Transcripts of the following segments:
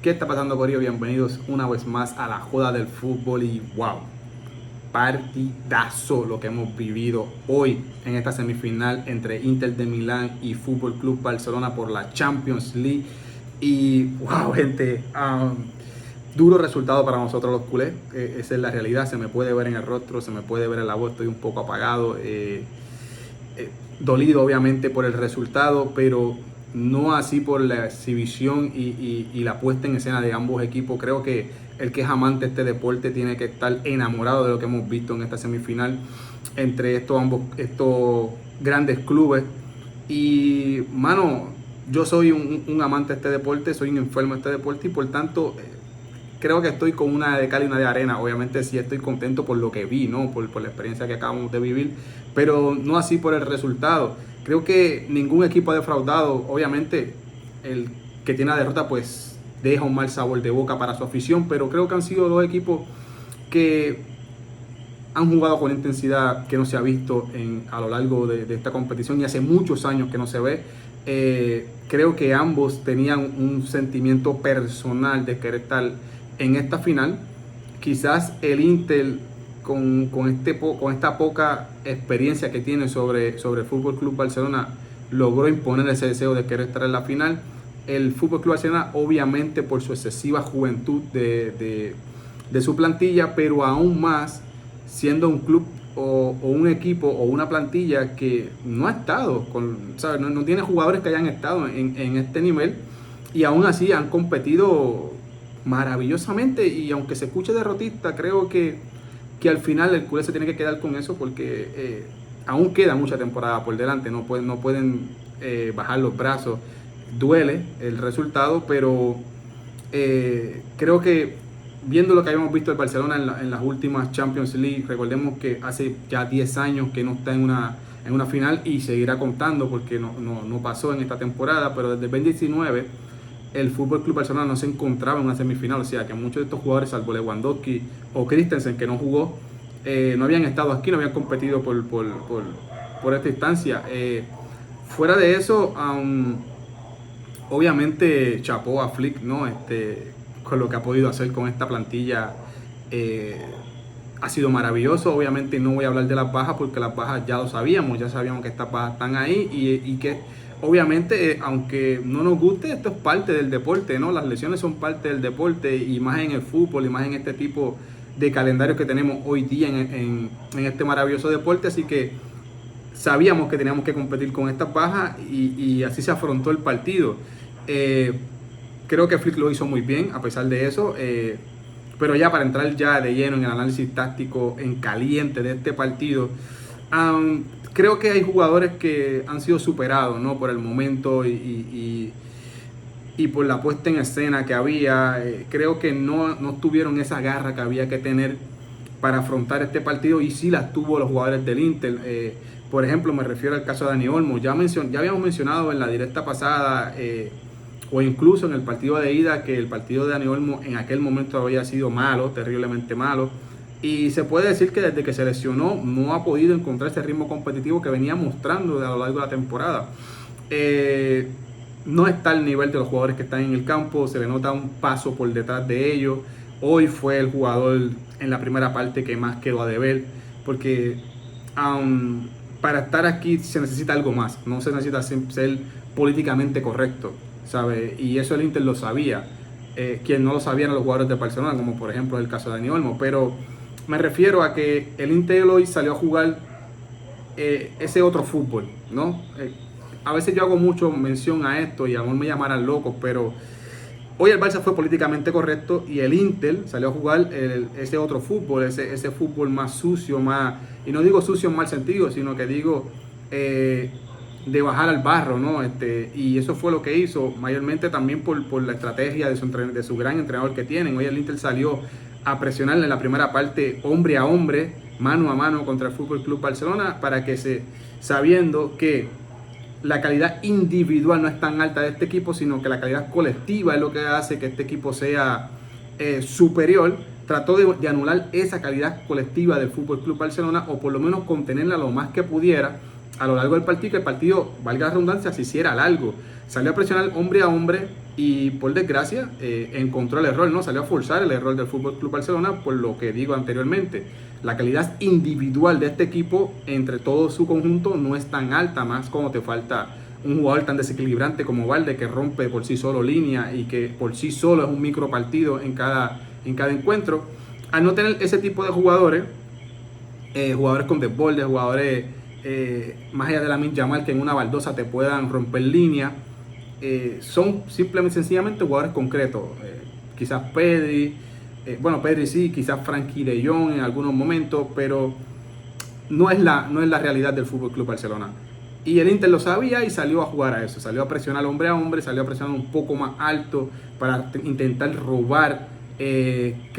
¿Qué está pasando, corillo? Bienvenidos una vez más a la joda del fútbol y wow, partidazo lo que hemos vivido hoy en esta semifinal entre Inter de Milán y Fútbol Club Barcelona por la Champions League. Y wow, gente, duro resultado para nosotros los culés. Esa es la realidad, se me puede ver en el rostro, se me puede ver en la voz, estoy un poco apagado, dolido obviamente por el resultado, pero no así por la exhibición y la puesta en escena de ambos equipos. Creo que el que es amante de este deporte tiene que estar enamorado de lo que hemos visto en esta semifinal entre estos grandes clubes. Y mano, yo soy un amante de este deporte, soy un enfermo de este deporte y por tanto creo que estoy con una de cal y una de arena. Obviamente sí estoy contento por lo que vi, ¿no? Por la experiencia que acabamos de vivir, pero no así por el resultado. Creo que ningún equipo ha defraudado. Obviamente el que tiene la derrota pues deja un mal sabor de boca para su afición, pero creo que han sido dos equipos que han jugado con intensidad que no se ha visto a lo largo de esta competición y hace muchos años que no se ve. Creo que ambos tenían un sentimiento personal de querer estar en esta final. Quizás el Inter con esta poca experiencia que tiene sobre el Fútbol Club Barcelona logró imponer ese deseo de querer estar en la final. El Fútbol Club Barcelona obviamente por su excesiva juventud de su plantilla, pero aún más siendo un club o un equipo o una plantilla que no ha estado, ¿sabes? No tiene jugadores que hayan estado en este nivel y aún así han competido maravillosamente. Y aunque se escuche derrotista, creo que al final el culé se tiene que quedar con eso porque aún queda mucha temporada por delante, no pueden bajar los brazos. Duele el resultado, pero creo que viendo lo que habíamos visto el Barcelona en las últimas Champions League, recordemos que hace ya 10 años que no está en una final y seguirá contando porque no pasó en esta temporada, pero desde el 2019 el Fútbol Club Barcelona no se encontraba en una semifinal, o sea que muchos de estos jugadores, salvo Lewandowski o Christensen, que no jugó, no habían estado aquí, no habían competido por esta instancia. Fuera de eso, obviamente chapó a Flick, ¿no? Con lo que ha podido hacer con esta plantilla, ha sido maravilloso. Obviamente no voy a hablar de las bajas porque las bajas ya ya sabíamos que estas bajas están ahí y que obviamente, aunque no nos guste, esto es parte del deporte, ¿no? Las lesiones son parte del deporte y más en el fútbol y más en este tipo de calendario que tenemos hoy día en este maravilloso deporte. Así que sabíamos que teníamos que competir con estas bajas y así se afrontó el partido. Creo que Flick lo hizo muy bien a pesar de eso. Pero ya para entrar ya de lleno en el análisis táctico en caliente de este partido, creo que hay jugadores que han sido superados, ¿no? Por el momento y por la puesta en escena que había. Creo que no tuvieron esa garra que había que tener para afrontar este partido y sí las tuvo los jugadores del Inter. Por ejemplo, me refiero al caso de Dani Olmo. Ya habíamos mencionado en la directa pasada o incluso en el partido de ida que el partido de Dani Olmo en aquel momento había sido malo, terriblemente malo. Y se puede decir que desde que se lesionó no ha podido encontrar ese ritmo competitivo que venía mostrando a lo largo de la temporada. No está al nivel de los jugadores que están en el campo, se le nota un paso por detrás de ellos. Hoy fue el jugador en la primera parte que más quedó a deber, porque para estar aquí se necesita algo más, no se necesita ser políticamente correcto, ¿sabe? Y eso el Inter lo sabía. Quien no lo sabía eran los jugadores de Barcelona, como por ejemplo el caso de Dani Olmo, pero me refiero a que el Inter hoy salió a jugar ese otro fútbol, ¿no? A veces yo hago mucho mención a esto y a no me llamaran locos, pero hoy el Barça fue políticamente correcto y el Inter salió a jugar ese otro fútbol, ese fútbol más sucio, más, y no digo sucio en mal sentido, sino que digo de bajar al barro, ¿no? Y eso fue lo que hizo, mayormente también por la estrategia de su gran entrenador que tienen. Hoy el Inter salió a presionarle en la primera parte hombre a hombre, mano a mano contra el Fútbol Club Barcelona, para que sabiendo que la calidad individual no es tan alta de este equipo, sino que la calidad colectiva es lo que hace que este equipo sea superior. Trató de anular esa calidad colectiva del Fútbol Club Barcelona, o por lo menos contenerla lo más que pudiera a lo largo del partido, que el partido, valga la redundancia, se hiciera largo. Salió a presionar hombre a hombre, y por desgracia encontró el error, ¿no? Salió a forzar el error del Fútbol Club Barcelona, por lo que digo anteriormente. La calidad individual de este equipo entre todo su conjunto no es tan alta, más como te falta un jugador tan desequilibrante como Valde, que rompe por sí solo línea y que por sí solo es un micro partido en cada encuentro. Al no tener ese tipo de jugadores, jugadores con desborde, jugadores más allá de Lamine Yamal, que en una baldosa te puedan romper línea, son simplemente sencillamente jugadores concretos. Quizás Pedri, Pedri sí, quizás Frankie de Jong en algunos momentos, pero no es la realidad del Fútbol Club Barcelona. Y el Inter lo sabía y salió a jugar a eso, salió a presionar hombre a hombre, salió a presionar un poco más alto para intentar robar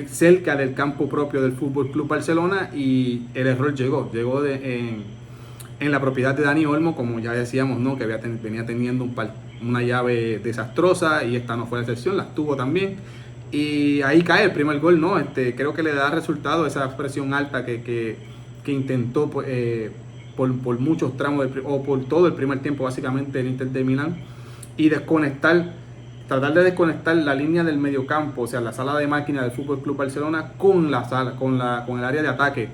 cerca del campo propio del Fútbol Club Barcelona, y el error llegó en la propiedad de Dani Olmo, como ya decíamos, ¿no? Que venía teniendo una llave desastrosa, y esta no fue la excepción, las tuvo también. Y ahí cae el primer gol, ¿no? Creo que le da resultado esa presión alta que intentó por muchos tramos, o por todo el primer tiempo básicamente, el Inter de Milán, y tratar de desconectar la línea del mediocampo, o sea, la sala de máquina del Fútbol Club Barcelona con el área de ataque.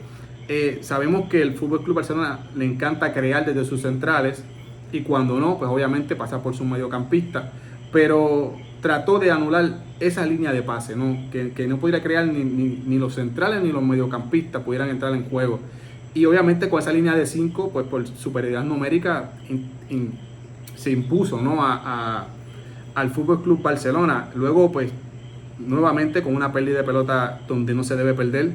Sabemos que el Fútbol Club Barcelona le encanta crear desde sus centrales, y cuando no, pues obviamente pasa por sus mediocampistas, pero trató de anular esa línea de pase, ¿no? Que no pudiera crear ni los centrales ni los mediocampistas pudieran entrar en juego. Y obviamente con esa línea de 5, pues por superioridad numérica se impuso, ¿no? Al Fútbol Club Barcelona. Luego, pues nuevamente con una pérdida de pelota donde no se debe perder,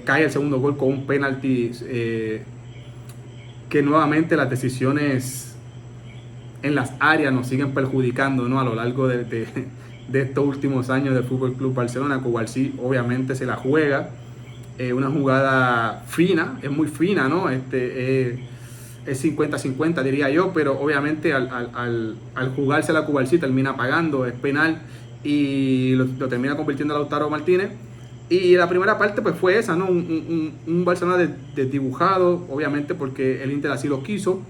cae el segundo gol con un penalti, que nuevamente las decisiones en las áreas nos siguen perjudicando, ¿no? A lo largo de estos últimos años del Fútbol Club Barcelona. Cubarsí obviamente se la juega, una jugada fina, es muy fina, ¿no? Es 50-50 diría yo, pero obviamente al jugarse la Cubarsí termina pagando, es penal, y lo termina convirtiendo a Lautaro Martínez. Y la primera parte pues fue esa, ¿no? Un Barcelona desdibujado, obviamente porque el Inter así lo quiso,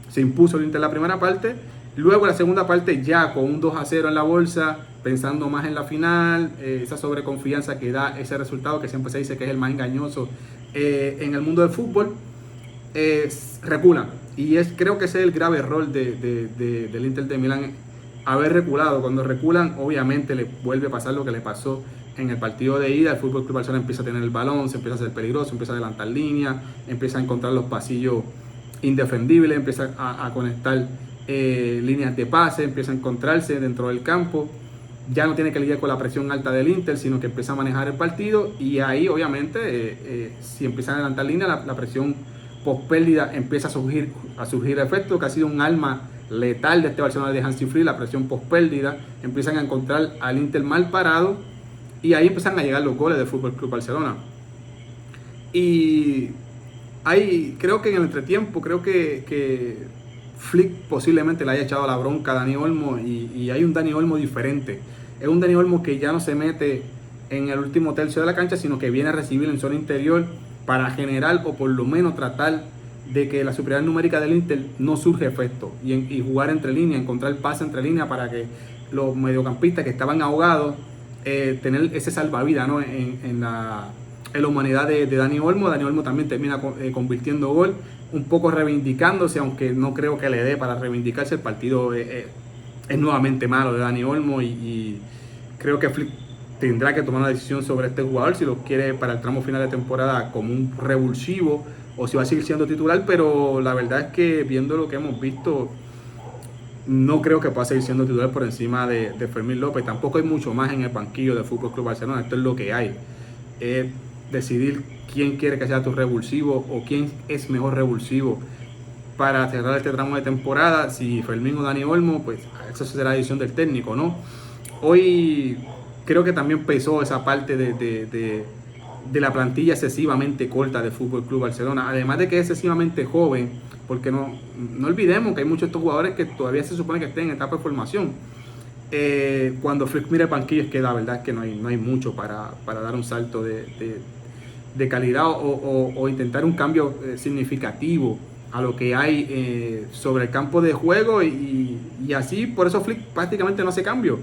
se impuso el Inter en la primera parte. Luego la segunda parte ya con un 2-0 en la bolsa, pensando más en la final, esa sobreconfianza que da ese resultado que siempre se dice que es el más engañoso en el mundo del fútbol, reculan. Y creo que ese es el grave error del Inter de Milán, haber reculado. Cuando reculan, obviamente le vuelve a pasar lo que le pasó en el partido de ida. El Fútbol Club Barcelona empieza a tener el balón, se empieza a hacer peligroso, empieza a adelantar líneas, empieza a encontrar los pasillos indefendibles, empieza a conectar líneas de pase, empieza a encontrarse dentro del campo. Ya no tiene que lidiar con la presión alta del Inter, sino que empieza a manejar el partido, y ahí obviamente si empiezan a adelantar líneas, la presión post pérdida empieza a surgir efecto, que ha sido un arma letal de este Barcelona de Hansi Flick, la presión post pérdida. Empiezan a encontrar al Inter mal parado, y ahí empiezan a llegar los goles del Fútbol Club Barcelona. Y ahí creo que en el entretiempo, creo que Flick posiblemente le haya echado la bronca a Dani Olmo, y hay un Dani Olmo diferente. Es un Dani Olmo que ya no se mete en el último tercio de la cancha, sino que viene a recibir en zona interior para generar, o por lo menos tratar de que la superioridad numérica del Inter no surge efecto, y jugar entre líneas, encontrar pase entre líneas para que los mediocampistas que estaban ahogados, tener ese salvavidas, ¿no? en la humanidad de Dani Olmo. Dani Olmo también termina convirtiendo gol, un poco reivindicándose, aunque no creo que le dé para reivindicarse. El partido es nuevamente malo de Dani Olmo, y creo que Flick tendrá que tomar una decisión sobre este jugador, si lo quiere para el tramo final de temporada como un revulsivo, o si va a seguir siendo titular. Pero la verdad es que viendo lo que hemos visto, no creo que pueda seguir siendo titular por encima de Fermín López. Tampoco hay mucho más en el banquillo del Fútbol Club Barcelona. Esto es lo que hay. Decidir quién quiere que sea tu revulsivo, o quién es mejor revulsivo para cerrar este tramo de temporada, si Fermín o Dani Olmo. Pues esa será la decisión del técnico, ¿no? Hoy creo que también pesó esa parte de la plantilla excesivamente corta del Fútbol Club Barcelona, además de que es excesivamente joven, porque no olvidemos que hay muchos de estos jugadores que todavía se supone que estén en etapa de formación. Cuando Flick mira el banquillo, es que la verdad es que no hay mucho para dar un salto de calidad, o intentar un cambio significativo a lo que hay sobre el campo de juego y así, por eso Flick prácticamente no hace cambio.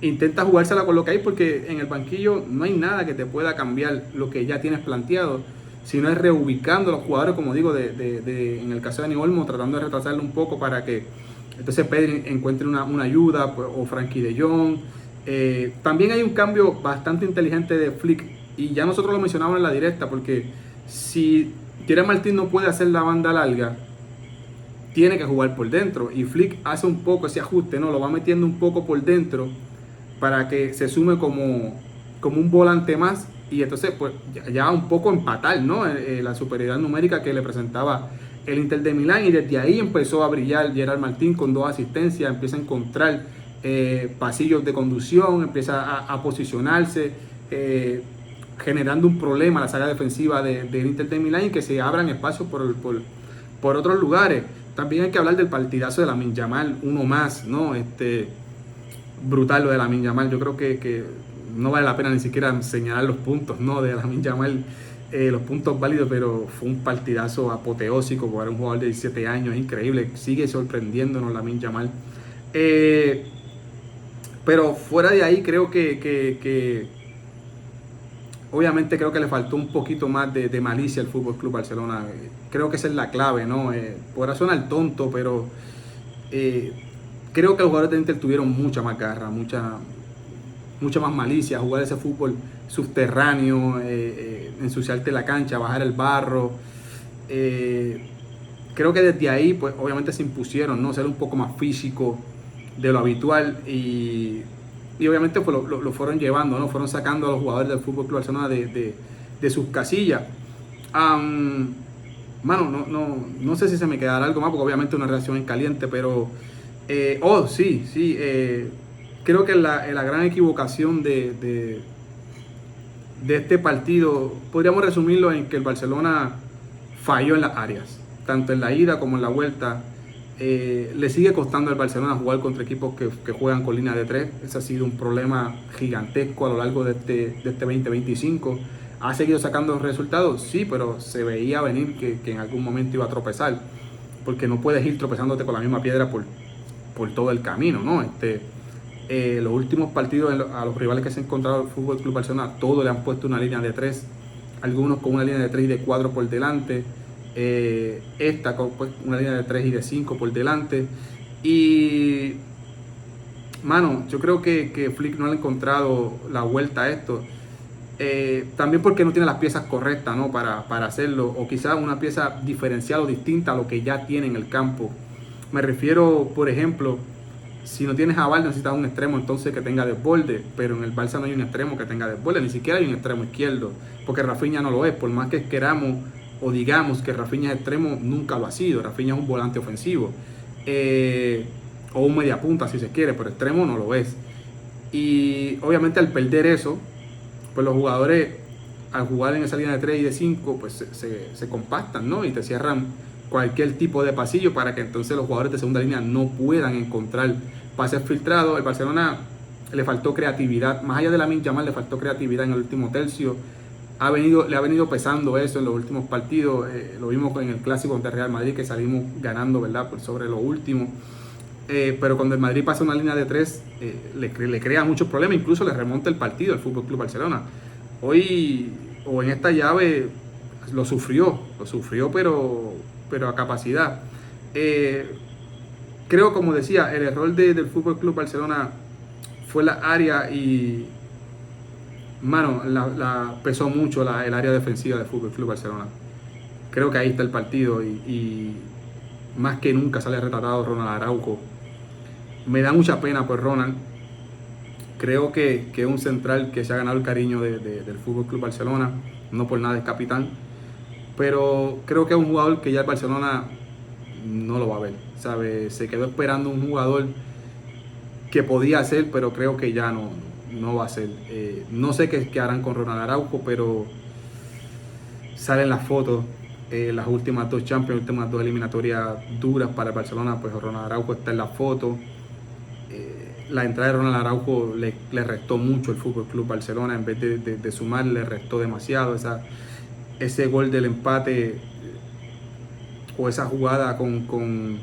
Intenta jugársela con lo que hay porque en el banquillo no hay nada que te pueda cambiar lo que ya tienes planteado, sino es reubicando a los jugadores, como digo, en el caso de Dani Olmo, tratando de retrasarlo un poco para que entonces Pedri encuentre una ayuda, pues, o Frankie de Jong. También hay un cambio bastante inteligente de Flick y ya nosotros lo mencionábamos en la directa, porque si Thierry Martín no puede hacer la banda larga, tiene que jugar por dentro y Flick hace un poco ese ajuste, ¿no? Lo va metiendo un poco por dentro para que se sume como un volante más y entonces pues ya un poco empatar, ¿no? La superioridad numérica que le presentaba el Inter de Milán, y desde ahí empezó a brillar Gerard Martín con 2 asistencias, empieza a encontrar pasillos de conducción, empieza a posicionarse, generando un problema a la saga defensiva del Inter de Milán y que se abran espacios por otros lugares. También hay que hablar del partidazo de Lamine Yamal, uno más, ¿no? Brutal lo de Lamine Yamal. Yo creo que no vale la pena ni siquiera señalar los puntos, ¿no? De Lamine Yamal, los puntos válidos, pero fue un partidazo apoteósico para un jugador de 17 años, increíble. Sigue sorprendiéndonos Lamine Yamal. Pero fuera de ahí creo que obviamente creo que le faltó un poquito más de malicia al Fútbol Club Barcelona. Creo que esa es la clave, ¿no? Podrá sonar tonto, pero creo que los jugadores de Inter tuvieron mucha más garra, mucha más malicia, jugar ese fútbol subterráneo, ensuciarte la cancha, bajar el barro. Creo que desde ahí, pues obviamente se impusieron, ¿no? Ser un poco más físico de lo habitual y obviamente pues, lo fueron llevando, ¿no? Fueron sacando a los jugadores del Fútbol Club Barcelona de sus casillas. Mano, no sé si se me quedará algo más, porque obviamente una reacción en caliente, pero sí, creo que la gran equivocación de este partido podríamos resumirlo en que el Barcelona falló en las áreas, tanto en la ida como en la vuelta. Le sigue costando al Barcelona jugar contra equipos que juegan con línea de 3. Ese ha sido un problema gigantesco a lo largo de este 2025. ¿Ha seguido sacando resultados? Sí, pero se veía venir que en algún momento iba a tropezar, porque no puedes ir tropezándote con la misma piedra por todo el camino, ¿no? Los últimos partidos a los rivales que se ha encontrado el Fútbol Club Barcelona, todos le han puesto una línea de 3, algunos con una línea de 3 y de 4 por delante. Esta con pues, una línea de 3 y de 5 por delante. Y mano, yo creo que Flick no ha encontrado la vuelta a esto. También porque no tiene las piezas correctas, ¿no? para hacerlo, o quizás una pieza diferencial o distinta a lo que ya tiene en el campo. Me refiero, por ejemplo, si no tienes a Val, necesitas un extremo entonces que tenga desborde, pero en el Barça no hay un extremo que tenga desborde, ni siquiera hay un extremo izquierdo, porque Rafinha no lo es, por más que queramos o digamos que Rafinha es extremo, nunca lo ha sido. Rafinha es un volante ofensivo, o un media punta si se quiere, pero extremo no lo es. Y obviamente al perder eso, pues los jugadores al jugar en esa línea de 3 y de 5 pues se compactan, ¿no? Y te cierran cualquier tipo de pasillo para que entonces los jugadores de segunda línea no puedan encontrar pases filtrados. El Barcelona le faltó creatividad, más allá de Lamine Yamal le faltó creatividad en el último tercio. Le ha venido pesando eso en los últimos partidos. Lo vimos en el clásico contra Real Madrid, que salimos ganando, ¿verdad?, por sobre lo último. Pero cuando el Madrid pasa una línea de 3, le crea muchos problemas, incluso le remonta el partido al Fútbol Club Barcelona. Hoy, o en esta llave, lo sufrió, pero a capacidad. Creo, como decía, el error del Fútbol Club Barcelona fue la área y, mano, pesó mucho el área defensiva del Fútbol Club Barcelona. Creo que ahí está el partido y más que nunca sale retratado Ronald Araujo. Me da mucha pena por Ronald. Creo que es un central que se ha ganado el cariño del Fútbol Club Barcelona. No por nada es capitán. Pero creo que es un jugador que ya el Barcelona no lo va a ver, ¿sabe? Se quedó esperando un jugador que podía ser, pero creo que ya no va a ser. No sé qué harán con Ronald Araujo, pero salen las fotos. Las últimas 2 Champions, últimas 2 eliminatorias duras para el Barcelona, pues Ronald Araujo está en la foto. La entrada de Ronald Araujo le restó mucho el Fútbol Club Barcelona. En vez de sumar, le restó demasiado. Ese gol del empate o esa jugada con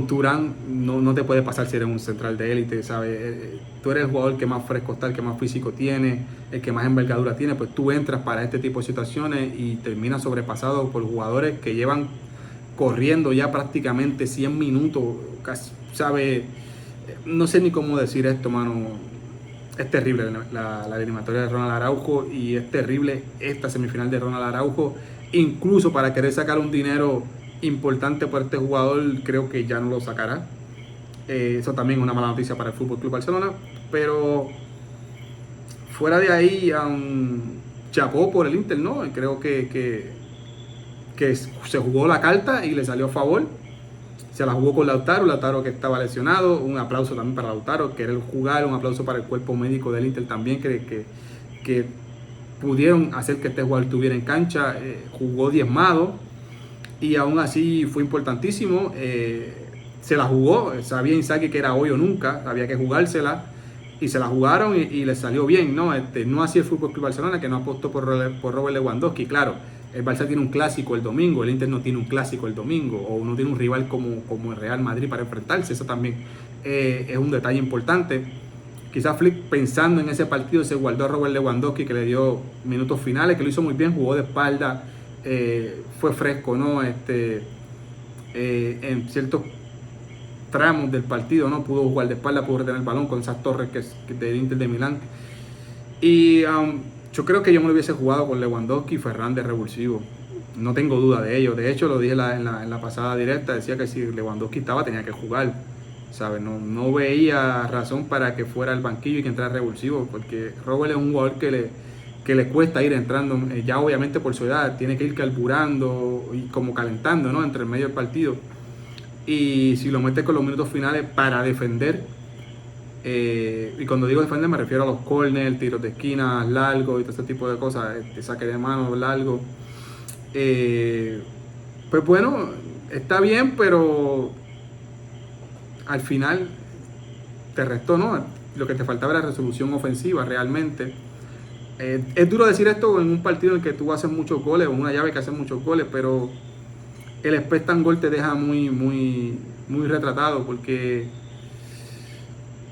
Turán no te puede pasar si eres un central de élite, ¿sabes? Tú eres el jugador que más fresco está, el que más físico tiene, el que más envergadura tiene, pues tú entras para este tipo de situaciones y terminas sobrepasado por jugadores que llevan corriendo ya prácticamente 100 minutos, casi, ¿sabes? No sé ni cómo decir esto, mano. Es terrible la eliminatoria de Ronald Araujo y es terrible esta semifinal de Ronald Araujo. Incluso para querer sacar un dinero importante por este jugador, creo que ya no lo sacará. Eso también es una mala noticia para el Fútbol Club Barcelona. Pero fuera de ahí, chapó por el Inter, ¿no? Creo que se jugó la carta y le salió a favor. Se la jugó con Lautaro que estaba lesionado. Un aplauso también para Lautaro, querer jugar. Un aplauso para el cuerpo médico del Inter también, que pudieron hacer que este jugador estuviera en cancha. Jugó diezmado y aún así fue importantísimo. Se la jugó, sabía Inzaghi que era hoy o nunca, había que jugársela y se la jugaron y le salió bien, ¿no? No así el Fútbol Club Barcelona, que no apostó por Robert Lewandowski. Claro, el Barça tiene un clásico el domingo, el Inter no tiene un clásico el domingo, o no tiene un rival como el Real Madrid para enfrentarse. Eso también es un detalle importante. Quizás Flick, pensando en ese partido, se guardó a Robert Lewandowski, que le dio minutos finales, que lo hizo muy bien, jugó de espalda, fue fresco, ¿no? En ciertos tramos del partido, ¿no? Pudo jugar de espalda, pudo retener el balón con esas torres que es del Inter de Milán. Y yo creo que yo me lo hubiese jugado con Lewandowski y Ferran de revulsivo. No tengo duda de ello. De hecho, lo dije en la pasada directa, decía que si Lewandowski estaba, tenía que jugar. ¿Sabes? No veía razón para que fuera al banquillo y que entrara revulsivo, porque Robert es un jugador que le cuesta ir entrando, ya obviamente por su edad, tiene que ir carburando y como calentando, ¿no? Entre el medio del partido. Y si lo metes con los minutos finales para defender, y cuando digo defender me refiero a los corners, tiros de esquina largos y todo ese tipo de cosas, saque de mano largo, pues bueno, está bien, pero al final te restó, ¿no? Lo que te faltaba era resolución ofensiva realmente. Es duro decir esto en un partido en el que tú haces muchos goles, o en una llave que hace muchos goles, pero el expect goal te deja muy retratado, porque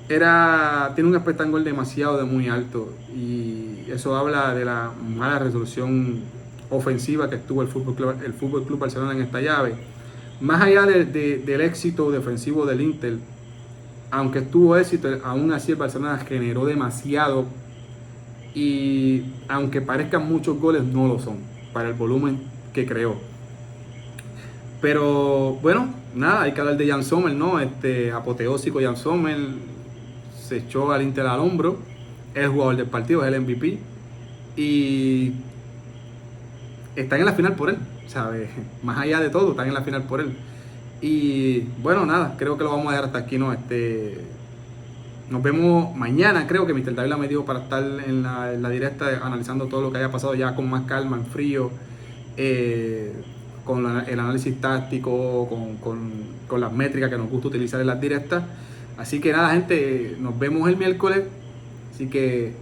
tiene un expect goal demasiado de muy alto, y eso habla de la mala resolución ofensiva que tuvo el Fútbol Club Barcelona en esta llave. Más allá del éxito defensivo del Inter, aunque tuvo éxito, aún así el Barcelona generó demasiado, y aunque parezcan muchos goles, no lo son para el volumen que creó. Pero bueno, nada, hay que hablar de Jan Sommer, ¿no? Apoteósico Jan Sommer se echó al Inter al hombro, es el jugador del partido, es el MVP, y están en la final por él, ¿sabes? Más allá de todo, están en la final por él. Y bueno, nada, creo que lo vamos a dejar hasta aquí, ¿no? Nos vemos mañana, creo que Mr. Davila me dijo para estar en la directa analizando todo lo que haya pasado ya con más calma, en frío, con el análisis táctico, con las métricas que nos gusta utilizar en las directas. Así que nada, gente, nos vemos el miércoles. Así que,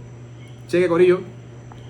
cheque, corillo.